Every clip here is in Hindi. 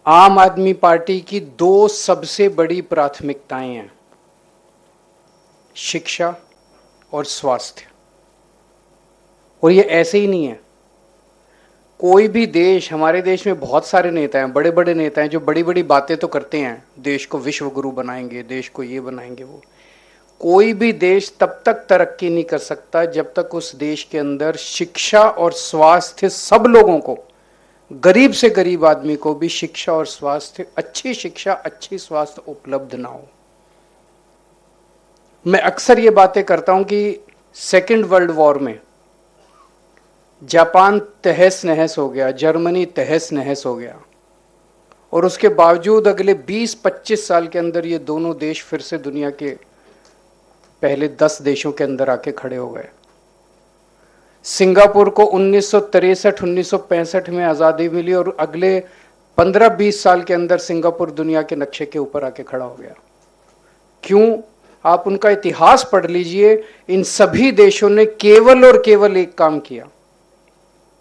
आम आदमी पार्टी की दो सबसे बड़ी प्राथमिकताएं हैं, शिक्षा और स्वास्थ्य। और ये ऐसे ही नहीं है। कोई भी देश, हमारे देश में बहुत सारे नेता हैं, बड़े बड़े नेता हैं जो बड़ी बड़ी बातें तो करते हैं, देश को विश्व गुरु बनाएंगे, देश को ये बनाएंगे वो। कोई भी देश तब तक तरक्की नहीं कर सकता जब तक उस देश के अंदर शिक्षा और स्वास्थ्य सब लोगों को, गरीब से गरीब आदमी को भी शिक्षा और स्वास्थ्य, अच्छी शिक्षा अच्छी स्वास्थ्य उपलब्ध ना हो। मैं अक्सर ये बातें करता हूं कि सेकेंड वर्ल्ड वॉर में जापान तहस नहस हो गया, जर्मनी तहस नहस हो गया, और उसके बावजूद अगले 20-25 साल के अंदर ये दोनों देश फिर से दुनिया के पहले 10 देशों के अंदर आके खड़े हो गए। सिंगापुर को 1963-1965 में आज़ादी मिली और अगले 15-20 साल के अंदर सिंगापुर दुनिया के नक्शे के ऊपर आके खड़ा हो गया। क्यों? आप उनका इतिहास पढ़ लीजिए। इन सभी देशों ने केवल और केवल एक काम किया,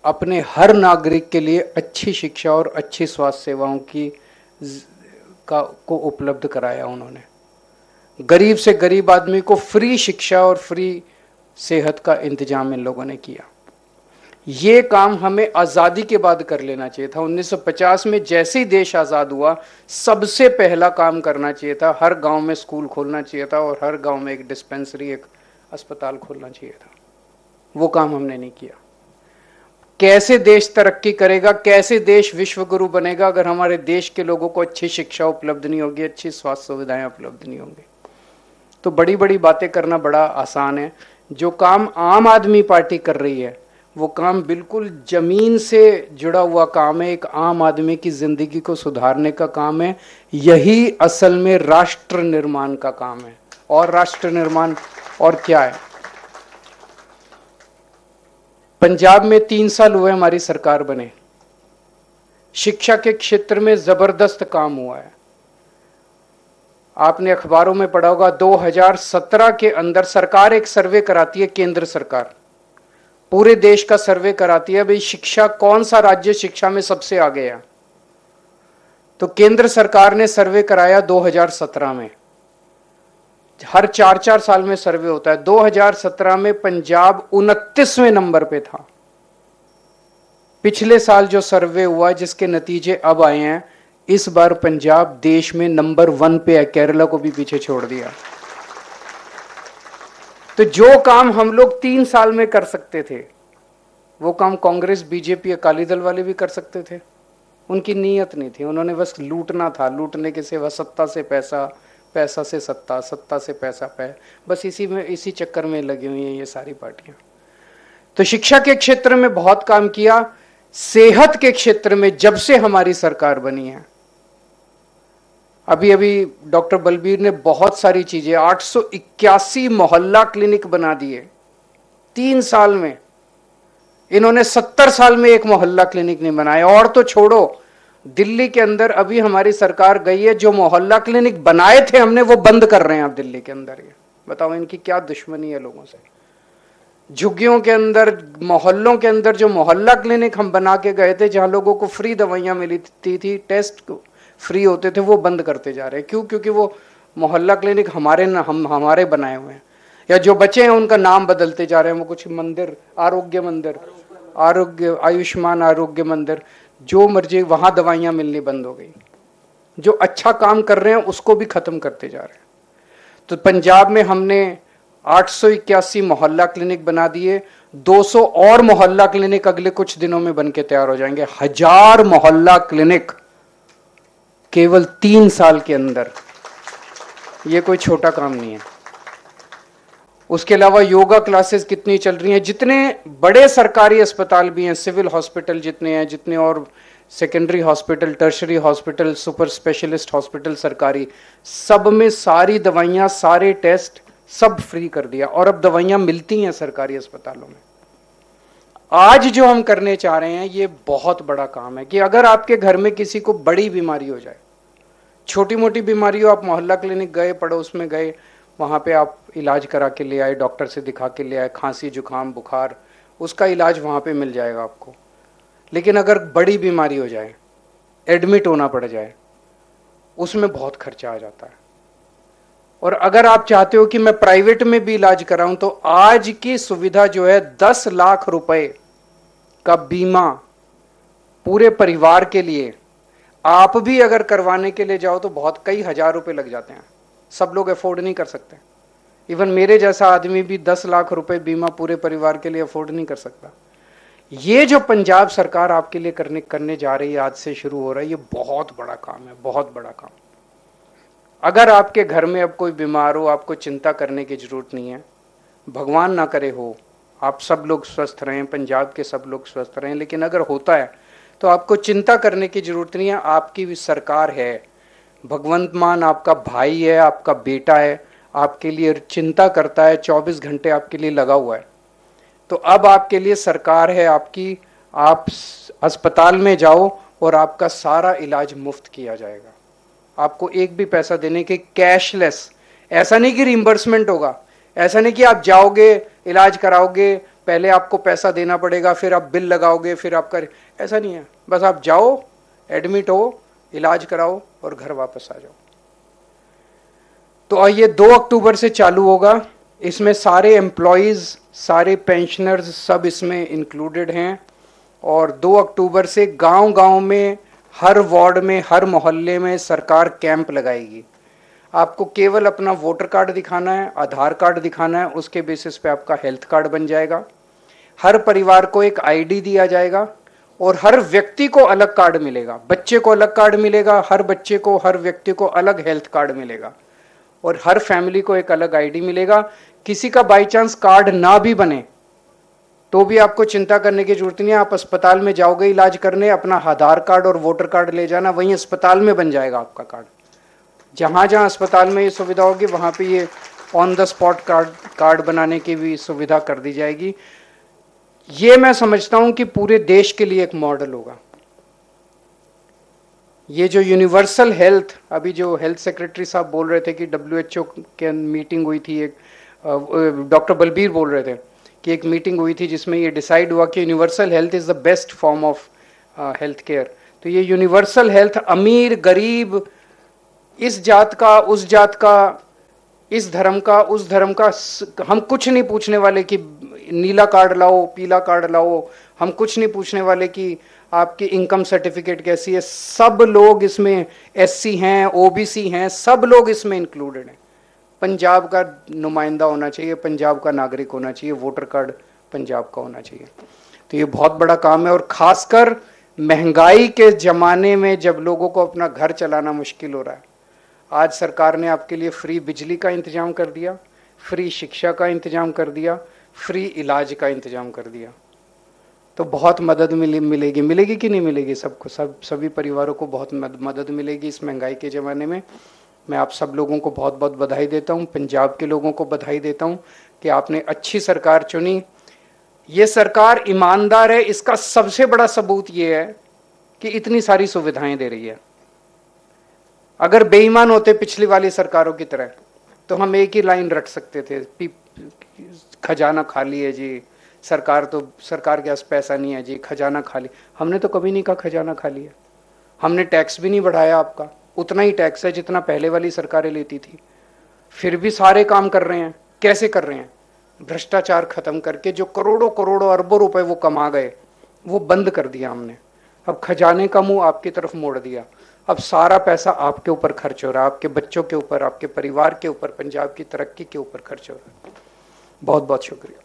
अपने हर नागरिक के लिए अच्छी शिक्षा और अच्छी स्वास्थ्य सेवाओं को उपलब्ध कराया। उन्होंने गरीब से गरीब आदमी को फ्री शिक्षा और फ्री सेहत का इंतजाम इन लोगों ने किया। ये काम हमें आज़ादी के बाद कर लेना चाहिए था। 1950 में जैसे ही देश आज़ाद हुआ, सबसे पहला काम करना चाहिए था, हर गांव में स्कूल खोलना चाहिए था और हर गांव में एक डिस्पेंसरी, एक अस्पताल खोलना चाहिए था। वो काम हमने नहीं किया। कैसे देश तरक्की करेगा, कैसे देश विश्व गुरु बनेगा अगर हमारे देश के लोगों को अच्छी शिक्षा उपलब्ध नहीं होगी, अच्छी स्वास्थ्य सुविधाएं उपलब्ध नहीं होंगी। तो बड़ी बड़ी बातें करना बड़ा आसान है। जो काम आम आदमी पार्टी कर रही है वो काम बिल्कुल जमीन से जुड़ा हुआ काम है, एक आम आदमी की जिंदगी को सुधारने का काम है। यही असल में राष्ट्र निर्माण का काम है। और राष्ट्र निर्माण और क्या है? पंजाब में 3 साल हुए हमारी सरकार बने, शिक्षा के क्षेत्र में जबरदस्त काम हुआ है। आपने अखबारों में पढ़ा होगा, 2017 के अंदर सरकार एक सर्वे कराती है, केंद्र सरकार पूरे देश का सर्वे कराती है, भाई शिक्षा, कौन सा राज्य शिक्षा में सबसे आगे है। तो केंद्र सरकार ने सर्वे कराया 2017 में। हर 4-4 साल में सर्वे होता है। 2017 में पंजाब 29वें नंबर पे था। पिछले साल जो सर्वे हुआ जिसके नतीजे अब आए हैं, इस बार पंजाब देश में नंबर 1 पे है, केरला को भी पीछे छोड़ दिया। तो जो काम हम लोग 3 साल में कर सकते थे, वो काम कांग्रेस, बीजेपी, अकाली दल वाले भी कर सकते थे। उनकी नीयत नहीं थी, उन्होंने बस लूटना था, लूटने के सिवा सत्ता से पैसा, पैसा से सत्ता, सत्ता से पैसा, बस इसी चक्कर में लगी हुई हैं ये सारी पार्टियां। तो शिक्षा के क्षेत्र में बहुत काम किया। सेहत के क्षेत्र में जब से हमारी सरकार बनी है, अभी अभी डॉक्टर बलबीर ने बहुत सारी चीजें, 881 मोहल्ला क्लिनिक बना दिए 3 साल में। इन्होंने 70 साल में एक मोहल्ला क्लिनिक नहीं बनाया। और तो छोड़ो, दिल्ली के अंदर अभी हमारी सरकार गई है, जो मोहल्ला क्लिनिक बनाए थे हमने वो बंद कर रहे हैं अब दिल्ली के अंदर। ये बताओ इनकी क्या दुश्मनी है लोगों से। झुग्गियों के अंदर, मोहल्लों के अंदर जो मोहल्ला क्लिनिक हम बना के गए थे, जहां लोगों को फ्री दवाइयां मिलती थी, टेस्ट फ्री होते थे, वो बंद करते जा रहे हैं। क्यों? क्योंकि वो मोहल्ला क्लिनिक हमारे बनाए हुए हैं, या जो बचे हैं उनका नाम बदलते जा रहे हैं। वो कुछ मंदिर, आरोग्य मंदिर, आयुष्मान आरोग्य मंदिर, जो मर्जी, वहां दवाइयां मिलनी बंद हो गई। जो अच्छा काम कर रहे हैं उसको भी खत्म करते जा रहे हैं। तो पंजाब में हमने 881 मोहल्ला क्लिनिक बना दिए। 200 और मोहल्ला क्लिनिक अगले कुछ दिनों में बनके तैयार हो जाएंगे। 1000 मोहल्ला क्लिनिक केवल 3 साल के अंदर। ये कोई छोटा काम नहीं है। उसके अलावा योगा क्लासेस कितनी चल रही हैं। जितने बड़े सरकारी अस्पताल भी हैं, सिविल हॉस्पिटल जितने हैं, जितने और secondary hospital, tertiary hospital, super specialist hospital सरकारी, सब में सारी दवाइयां, सारे टेस्ट सब फ्री कर दिया। और अब दवाइयां मिलती हैं सरकारी अस्पतालों में। आज जो हम करने चाह रहे हैं ये बहुत बड़ा काम है कि अगर आपके घर में किसी को बड़ी बीमारी हो जाए, छोटी मोटी बीमारी हो, आप मोहल्ला क्लिनिक गए, पड़ोस में गए, वहाँ पे आप इलाज करा के ले आए, डॉक्टर से दिखा के ले आए, खांसी जुकाम बुखार, उसका इलाज वहाँ पे मिल जाएगा आपको। लेकिन अगर बड़ी बीमारी हो जाए, एडमिट होना पड़ जाए, उसमें बहुत खर्चा आ जाता है। और अगर आप चाहते हो कि मैं प्राइवेट में भी इलाज कराऊं, तो आज की सुविधा जो है 10 लाख रुपए का बीमा पूरे परिवार के लिए, आप भी अगर करवाने के लिए जाओ तो बहुत कई हजार रुपए लग जाते हैं, सब लोग अफोर्ड नहीं कर सकते। इवन मेरे जैसा आदमी भी 10 लाख रुपए बीमा पूरे परिवार के लिए अफोर्ड नहीं कर सकता। ये जो पंजाब सरकार आपके लिए करने जा रही है, आज से शुरू हो रहा है, ये बहुत बड़ा काम है, बहुत बड़ा काम। अगर आपके घर में अब कोई बीमार हो, आपको चिंता करने की जरूरत नहीं है। भगवान ना करे हो, आप सब लोग स्वस्थ रहें, पंजाब के सब लोग स्वस्थ रहें, लेकिन अगर होता है तो आपको चिंता करने की जरूरत नहीं है। आपकी भी सरकार है, भगवंत मान आपका भाई है, आपका बेटा है, आपके लिए चिंता करता है, 24 घंटे आपके लिए लगा हुआ है। तो अब आपके लिए सरकार है आपकी, आप अस्पताल में जाओ और आपका सारा इलाज मुफ्त किया जाएगा। आपको एक भी पैसा देने के, कैशलेस। ऐसा नहीं कि रिइंबर्समेंट होगा, ऐसा नहीं कि आप जाओगे इलाज कराओगे, पहले आपको पैसा देना पड़ेगा, फिर आप बिल लगाओगे, फिर आप कर, ऐसा नहीं है। बस आप जाओ, एडमिट हो, इलाज कराओ और घर वापस आ जाओ। तो ये 2 अक्टूबर से चालू होगा। इसमें सारे एम्प्लॉयज, सारे पेंशनर्स सब इसमें इंक्लूडेड हैं। और 2 अक्टूबर से गांव-गांव में, हर वार्ड में, हर मोहल्ले में सरकार कैंप लगाएगी। आपको केवल अपना वोटर कार्ड दिखाना है, आधार कार्ड दिखाना है, उसके बेसिस पे आपका हेल्थ कार्ड बन जाएगा। हर परिवार को एक आईडी दिया जाएगा और हर व्यक्ति को अलग कार्ड मिलेगा। बच्चे को अलग कार्ड मिलेगा, हर बच्चे को, हर व्यक्ति को अलग हेल्थ कार्ड मिलेगा और हर फैमिली को एक अलग आईडी मिलेगा। किसी का बाई चांस कार्ड ना भी बने तो भी आपको चिंता करने की जरूरत नहीं है। आप अस्पताल में जाओगे इलाज करने, अपना आधार कार्ड और वोटर कार्ड ले जाना, वहीं अस्पताल में बन जाएगा आपका कार्ड। जहां जहां अस्पताल में ये सुविधा होगी वहां पे ये ऑन द स्पॉट कार्ड बनाने की भी सुविधा कर दी जाएगी। ये मैं समझता हूं कि पूरे देश के लिए एक मॉडल होगा। ये जो यूनिवर्सल हेल्थ, अभी जो हेल्थ सेक्रेटरी साहब बोल रहे थे कि WHO के मीटिंग हुई थी, एक डॉक्टर बलबीर बोल रहे थे कि एक मीटिंग हुई थी जिसमें ये डिसाइड हुआ कि universal health is the best form of health care. तो ये यूनिवर्सल हेल्थ अमीर गरीब, इस जात का उस जात का, इस धर्म का उस धर्म का, हम कुछ नहीं पूछने वाले कि नीला कार्ड लाओ पीला कार्ड लाओ, हम कुछ नहीं पूछने वाले कि आपकी इनकम सर्टिफिकेट कैसी है। सब लोग इसमें SC हैं, OBC हैं, सब लोग इसमें इंक्लूडेड हैं। पंजाब का नुमाइंदा होना चाहिए, पंजाब का नागरिक होना चाहिए, वोटर कार्ड पंजाब का होना चाहिए। तो ये बहुत बड़ा काम है। और खासकर महंगाई के जमाने में जब लोगों को अपना घर चलाना मुश्किल हो रहा है, आज सरकार ने आपके लिए फ्री बिजली का इंतजाम कर दिया, फ्री शिक्षा का इंतजाम कर दिया, फ्री इलाज का इंतजाम कर दिया। तो बहुत मदद मिलेगी कि नहीं मिलेगी? सबको, सभी परिवारों को बहुत मदद मिलेगी इस महंगाई के ज़माने में। मैं आप सब लोगों को बहुत बहुत बधाई देता हूँ, पंजाब के लोगों को बधाई देता हूँ कि आपने अच्छी सरकार चुनी। ये सरकार ईमानदार है, इसका सबसे बड़ा सबूत ये है कि इतनी सारी सुविधाएं दे रही है। अगर बेईमान होते पिछली वाली सरकारों की तरह तो हम एक ही लाइन रट सकते थे, खजाना खाली है जी, सरकार के पास पैसा नहीं है जी, खजाना खाली। हमने तो कभी नहीं कहा खजाना खाली है। हमने टैक्स भी नहीं बढ़ाया, आपका उतना ही टैक्स है जितना पहले वाली सरकारें लेती थी। फिर भी सारे काम कर रहे हैं। कैसे कर रहे हैं? भ्रष्टाचार खत्म करके जो करोड़ों करोड़ों अरबों रुपए वो कमा गए, वो बंद कर दिया हमने। अब खजाने का मुंह आपकी तरफ मोड़ दिया। अब सारा पैसा आपके ऊपर खर्च हो रहा है, आपके बच्चों के ऊपर, आपके परिवार के ऊपर, पंजाब की तरक्की के ऊपर खर्च हो रहा है। बहुत बहुत शुक्रिया।